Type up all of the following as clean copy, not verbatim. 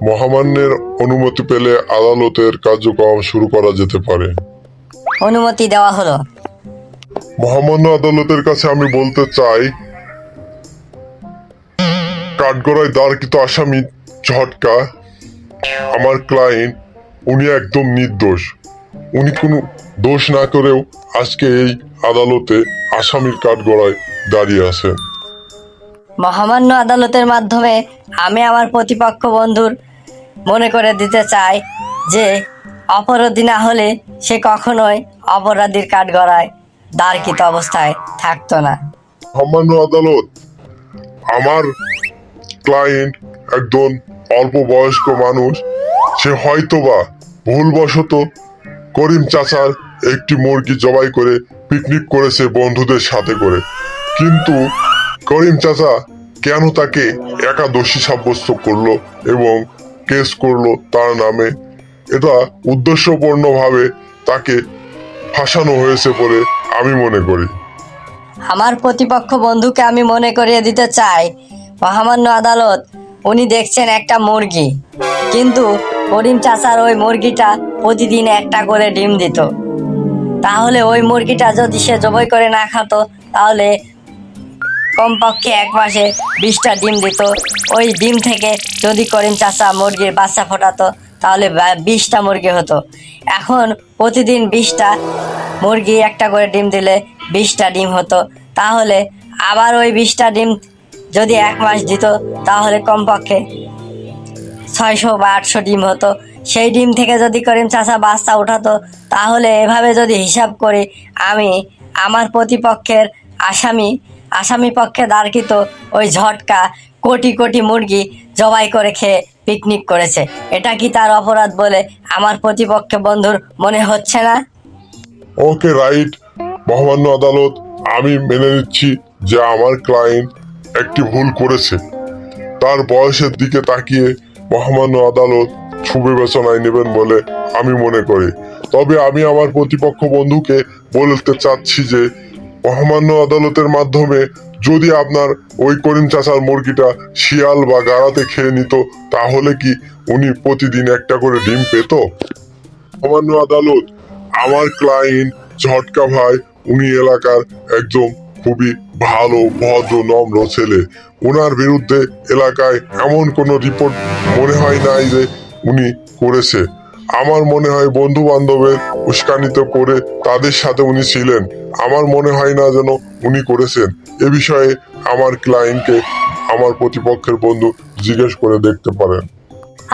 মহামান্যের অনুমতি পেলে আদালতের কার্যক্রম শুরু করা যেতে পারে। অনুমতি দেওয়া হলো। মহামান্য আদালতের কাছে আমি বলতে চাই, কাঠগড়ায় দাঁড়কৃত আসামি ঝটকা, আমার ক্লায়েন্ট, উনি একদম নির্দোষ। উনি কোনো দোষ না করেও আজকে এই আদালতে আসামির কাঠগড়ায় দাঁড়িয়ে আছেন। মহামান্য আদালতের মাধ্যমে আমি আমার প্রতিপক্ষ বন্ধুর মনে করে দিতে চাই যে অপরাধী না হলে সে কখনোই অপরাধীর কাঠগড়ায় দাঁড়কৃত অবস্থায় থাকতো না। মহামান্য আদালত, আমার ক্লায়েন্ট একজন অল্প বয়স্ক মানুষ। সে হয়তোবা ভুলবশত করিম চাচার একটি মুরগি জবাই করে পিকনিক করেছে বন্ধুদের সাথে করে, কিন্তু করিম চাচা কেন তাকে একা দোষী সাব্যস্ত করলো এবং কেস করলো তার নামে? এটা উদ্দেশ্যপূর্ণভাবে তাকে ফাঁসানো হয়েছে বলে আমি মনে করি। আমার প্রতিপক্ষ বন্ধুকে আমি মনে করিয়ে দিতে চাই, মহামান্য আদালত, উনি দেখছেন একটা মুরগি, কিন্তু করিম চাচার ওই মুরগিটা প্রতিদিন একটা করে ডিম দিত। তাহলে ওই মুরগিটা যদি সে জবাই করে না খাতো, তাহলে কমপক্ষে 1 মাসে 20টা ডিম দিত। ওই ডিম থেকে যদি করিম চাচা মুরগির বাচ্চা ফোটাতো, তাহলে 20টা মুরগি হতো। এখন প্রতিদিন 20টা মুরগি একটা করে ডিম দিলে 20টা ডিম হতো। তাহলে আবার ওই 20টা ডিম যদি 1 মাস দিত, তাহলে কমপক্ষে 600 বা 800 ডিম হতো। সেই ডিম থেকে যদি করিম চাচা বাচ্চা উঠাতো, তাহলে এভাবে যদি হিসাব করি, আমি আমার প্রতিপক্ষের আসামি পক্ষে দাঁড়কৃত ওই ঝটকা কোটি কোটি মুরগি জবাই করে খেয়ে পিকনিক করেছে। এটা কি তার অপরাধ বলে আমার প্রতিপক্ষ বন্ধুর মনে হচ্ছে না? ওকে, রাইট। মহামান্য আদালত, আমি মেনে নিচ্ছি যে আমার ক্লায়েন্ট একটি ভুল করেছে। তার বয়সের দিকে তাকিয়ে মহামান্য আদালত সুবিবেচনায় নেবেন বলে আমি মনে করি। তবে আমি আমার প্রতিপক্ষ বন্ধুকে বলতে চাচ্ছি যে মহামান্য আদালতের মাধ্যমে যদি আপনার ওই করিম চাচার মুরগিটা শিয়াল বা গাড়াতে খেয়ে নিত, তাহলে কি উনি প্রতিদিন একটা করে ডিম পেত? মহামান্য আদালত, আমার ক্লায়েন্ট ঝটকা ভাই, উনি এলাকার একজন খুবই ভালো ভদ্র নম্র ছেলে। ওনার বিরুদ্ধে এলাকায় এমন কোনো রিপোর্ট মনে হয় নাই যে উনি করেছে। আমার মনে হয় বন্ধু বান্ধবের উস্কানিত করে তাদের সাথে উনি ছিলেন। আমার মনে হয় না যেন উনি করেছেন। এ বিষয়ে আমার ক্লায়েন্টকে আমার প্রতিপক্ষের বন্ধু জিজ্ঞেস করে দেখতে পারেন।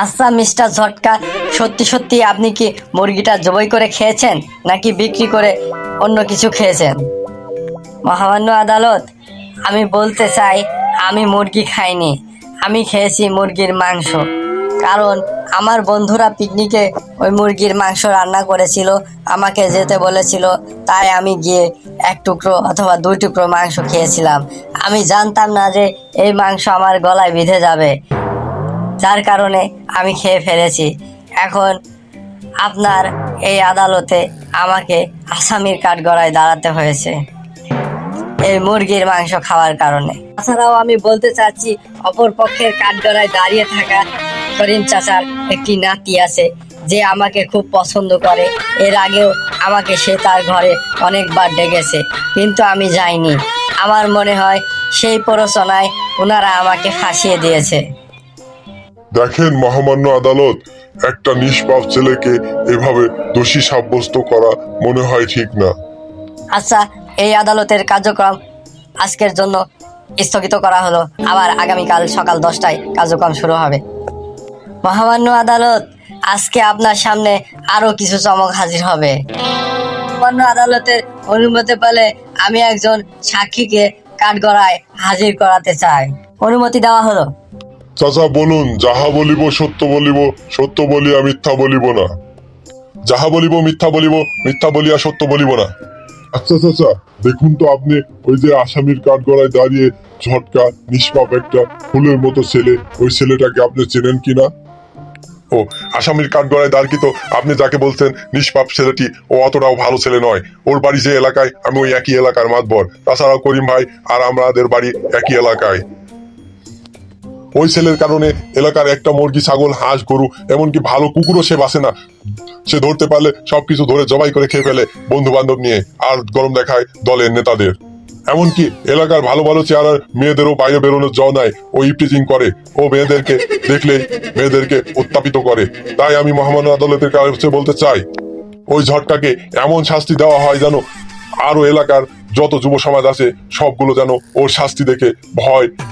আচ্ছা মিস্টার ঝটকা, সত্যি সত্যি আপনি কি মুরগিটা জবাই করে খেয়েছেন নাকি বিক্রি করে অন্য কিছু খেয়েছেন? মহামান্য আদালত, আমি বলতে চাই আমি মুরগি খাইনি, আমি খেয়েছি মুরগির মাংস। কারণ আমার বন্ধুরা পিকনিকে ওই মুরগির মাংস রান্না করেছিল, আমাকে যেতে বলেছিল, তাই আমি গিয়ে 1 টুকরো অথবা 2 টুকরো মাংস খেয়েছিলাম। আমি জানতাম না যে এই মাংস আমার গলায় বিঁধে যাবে, যার কারণে আমি খেয়ে ফেলেছি। এখন আপনার এই আদালতে আমাকে আসামির কাঠগড়ায় দাঁড়াতে হয়েছে এই মুরগির মাংস খাওয়ার কারণে। তাছাড়াও আমি বলতে চাচ্ছি, অপর পক্ষের কাঠগড়ায় দাঁড়িয়ে থাকা করিম চাচার একটি নাতি আছে যে আমাকে খুব পছন্দ করে। এর আগেও আমাকে সে তার ঘরে অনেকবার ডেকেছে, কিন্তু আমি যাইনি। আমার মনে হয় সেই প্ররোচনায় ওনারা আমাকে ফাঁসিয়ে দিয়েছে। দেখেন মহামান্য আদালত, একটা নিষ্পাপ ছেলেকে এভাবে দোষী সাব্যস্ত করা মনে হয় ঠিক না। আচ্ছা, এই আদালতের কার্যক্রম আজকের জন্য স্থগিত করা হলো। আবার আগামীকাল সকাল 10টায় কার্যক্রম শুরু হবে। মহামান্য আদালত, আজকে আপনার সামনে আরো কিছু চমক হাজির হবে। মহামান্য আদালতের অনুমতি পেলে আমি একজন সাক্ষীকে কাঠগড়ায় হাজির করাতে চাই। অনুমতি দেওয়া হলো। চাচা বলুন, যাহা বলিব সত্য বলিব, সত্য বলিয়া মিথ্যা বলিব না। যাহা বলিব মিথ্যা বলিব, মিথ্যা বলিয়া সত্য বলিব না। আচ্ছা চাচা, দেখুন তো আপনি ওই যে আসামির কাঠগড়ায় দাঁড়িয়ে ঝটকা নিষ্পাপ একটা ফুলের মতো ছেলে, ওই ছেলেটাকে আপনি চেনেন কিনা? ও, আসামির কাঠগড়ায় দাঁড়কিত আপনি যাকে বলছেন নিষ্পাপ ছেলেটি, ও অতটাও ভালো ছেলে নয়। ওর বাড়ি যে এলাকায়, আমি ওই একই এলাকার মাতবর। তাছাড়াও করিম ভাই আর আমাদের বাড়ি একই এলাকায়। ও ওই ছেলের কারণে এলাকার একটা মুরগি, ছাগল, হাঁস, গরু, এমনকি ভালো কুকুরও সে বাঁচে না। সে ধরতে পারলে সবকিছু ধরে জবাই করে খেয়ে ফেলে বন্ধু বান্ধব নিয়ে, আর গরম দেখায় দলের নেতাদের। এমনকি এলাকার ভালো ভালো চেহারার মেয়েদেরও বাইরে বেরোনোর জো নাই। ও ইপটিজিং করে, ও মেয়েদেরকে দেখলেই মেয়েদেরকে উত্তাপিত করে। তাই আমি মহামান্য আদালতের কাছে বলতে চাই, ওই ঝটকাকে এমন শাস্তি দেওয়া হয় যেন আরো এলাকার যত যুব সমাজ আছে সবগুলো যেন ওর শাস্তি দেখে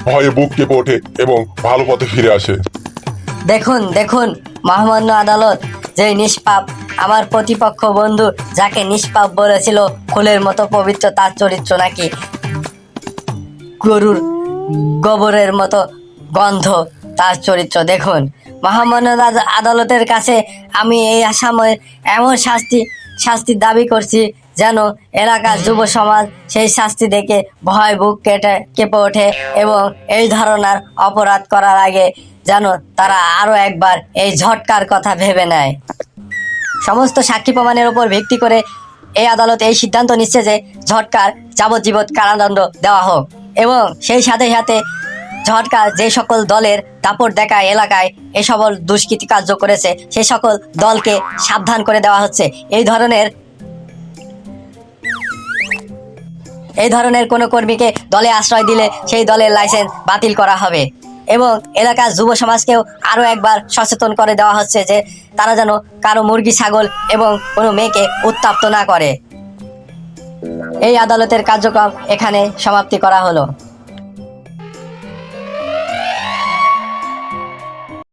ভয়ে বুক কেঁপে ওঠে এবং ভালো পথে ফিরে আসে। দেখুন দেখুন মহামান্য আদালত, যে নিষ্পাপ আমার প্রতিপক্ষ বন্ধু যাকে নিষ্পাপ বলেছিল, ফুলের মতো পবিত্র তার চরিত্র নাকি গরুর গোবরের মতো গন্ধ তার চরিত্র। দেখুন মহামান্য আদালতের কাছে আমি এই আসামের এমন শাস্তির দাবি করছি যেন এলাকার যুব সমাজ সেই শাস্তি দেখে ভয় বুক কেঁপে ওঠে এবং এই ধরনের অপরাধ করার আগে যেন তারা আরো একবার এই ঝটকার কথা ভেবে নেয়। সমস্ত সাক্ষী প্রমাণের উপর ভিত্তি করে এই আদালত এই সিদ্ধান্ত নিচ্ছে যে ঝটকার যাবজ্জীবন কারাদণ্ড দেওয়া হোক এবং সেই সাথে সাথে ঝটকার যে সকল দলের দাপট দেখায় এলাকায় এ সকল দুষ্কৃতি কার্য করেছে সেই সকল দলকে সাবধান করে দেওয়া হচ্ছে। এই ধরনের কোনো কর্মীকে দলে আশ্রয় দিলে সেই দলের লাইসেন্স বাতিল করা হবে এবং এলাকার যুব সমাজকেও আরো একবার সচেতন করে দেওয়া হচ্ছে যে তারা যেন কারো মুরগি, ছাগল এবং কোনো মেয়েকে উত্তপ্ত না করে। এই আদালতের কার্যক্রম এখানে সমাপ্তি করা হলো।